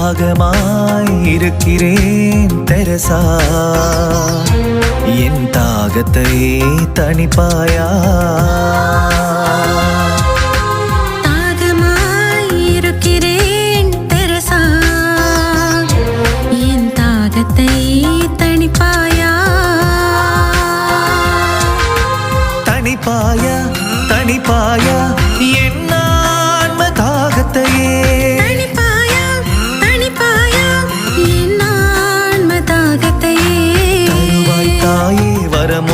தாகமாய் இருக்கிறேன் தெரசா, என் தாகத்தை தணிப்பாயா? தாகமாய் இருக்கிறேன் தெரசா, என் தாகத்தை தணிப்பாயா? தணிப்பாயா தணிப்பாயா என் ஆன்ம தாகத்தையே?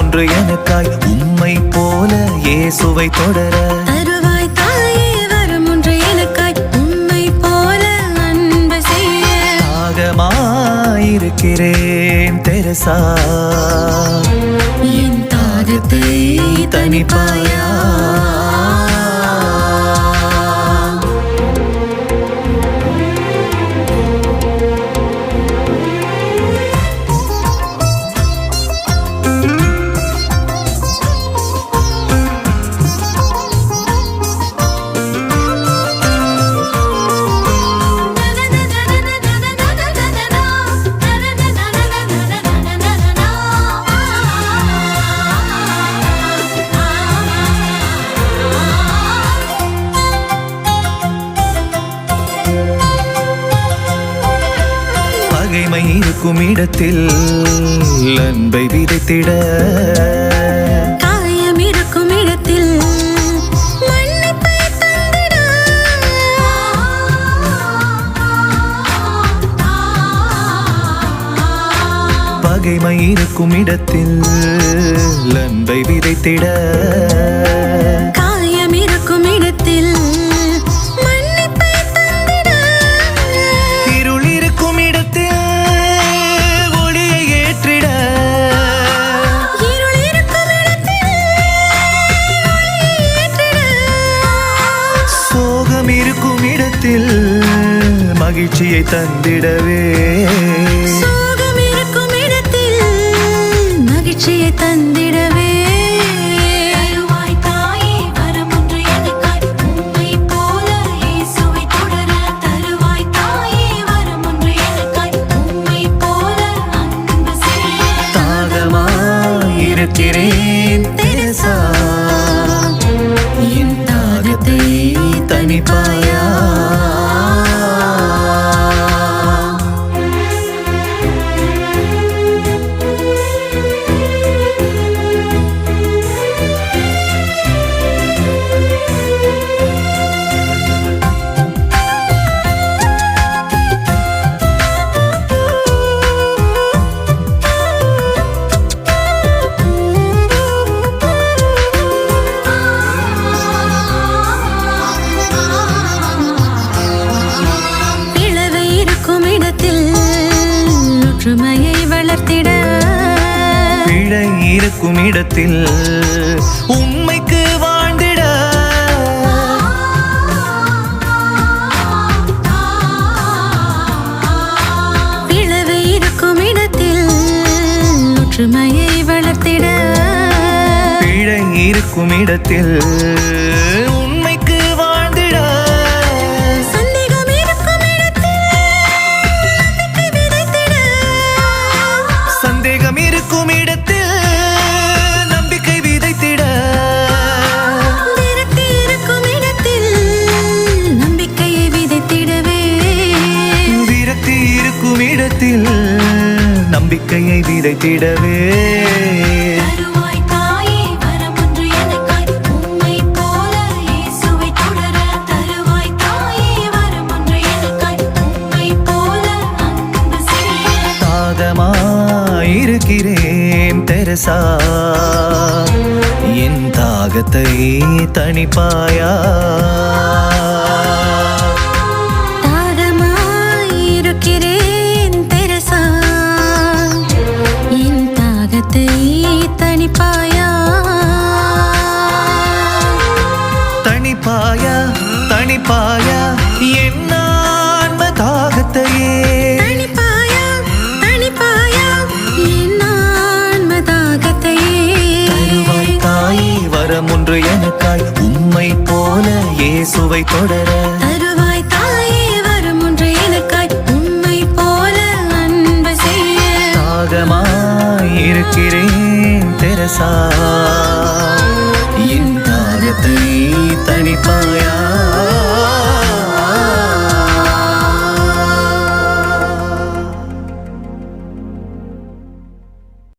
ஒன்று எனக்காய் உம்மை போல இயேசுவை தொடர. தருவாய் தாயே வரம் ஒன்று எனக்காய் உம்மை போல அன்பு செய்ய. தாகமாயிருக்கிறேன் தெரசா, என் தாகத்தை தணிப்பாயா? பகைமை இருக்கும் இடத்தில் அன்பை விதைத்திட, காயம் இருக்கும் இடத்தில் மன்னிப்பை தந்திட. பகைமை இருக்கும் இடத்தில் அன்பை விதைத்திட, காயம் இருக்கும் இடத்தில் மகிழ்ச்சியை தந்திடவே. சோகம் இருக்கும் இடத்தில் மகிழ்ச்சியை தந்திடவே. தருவாய் தாயே வரம் ஒன்று எனக்காய் உம்மை போல இயேசுவை தொடர. தருவாய் தாயே வரம் ஒன்று எனக்காய் உம்மை போல அன்பு செய்ய. தாகமாயிருக்கிறேன் தெரசா, என் தாகத்தை தணிப்பாயா? ஒற்றுமையை வளர்த்திட, பிழை இருக்கும் இடத்தில் உண்மைக்கு வாழ்ந்திட. பிளவை இருக்கும் இடத்தில் ஒற்றுமையை வளர்த்திட, பிழை இருக்கும் இடத்தில் உண்மைக்கு வாழ்ந்திட. சந்தேகம் இருக்கும் இடத்தில் நம்பிக்கை விதைத்திட. விரக்தி இருக்கும் இடத்தில் நம்பிக்கையை விதைத்திடவே. விரக்தி இருக்கும் இடத்தில் நம்பிக்கையை விதைத்திடவே. தருவாய் தாயே வரம் ஒன்று எனக்காய் உம்மை போல இயேசுவை தொடர. தருவாய் தாயே வரம் ஒன்று எனக்காய் உம்மை போல அன்பு செய்ய. தாகமாயிருக்கிறேன் தெரசா, என் தாகத்தை தணிப்பாயா? தாகமாயிருக்கிறேன் தெரசா, என் தாகத்தை தணிப்பாயா? தணிப்பாயா தணிப்பாயா என் ஆன்ம தாகத்தையே? தணிப்பாயா தணிப்பாயா என் ஆன்ம தாகத்தையே? தருவாய் தாயே வரம் ஒன்று எனக்காய் உம்மை போல இயேசுவை தொடர. தருவாய் தாயே வரம் ஒன்று எனக்காய் பாதமாயிருக்கிறேன் தெரசா.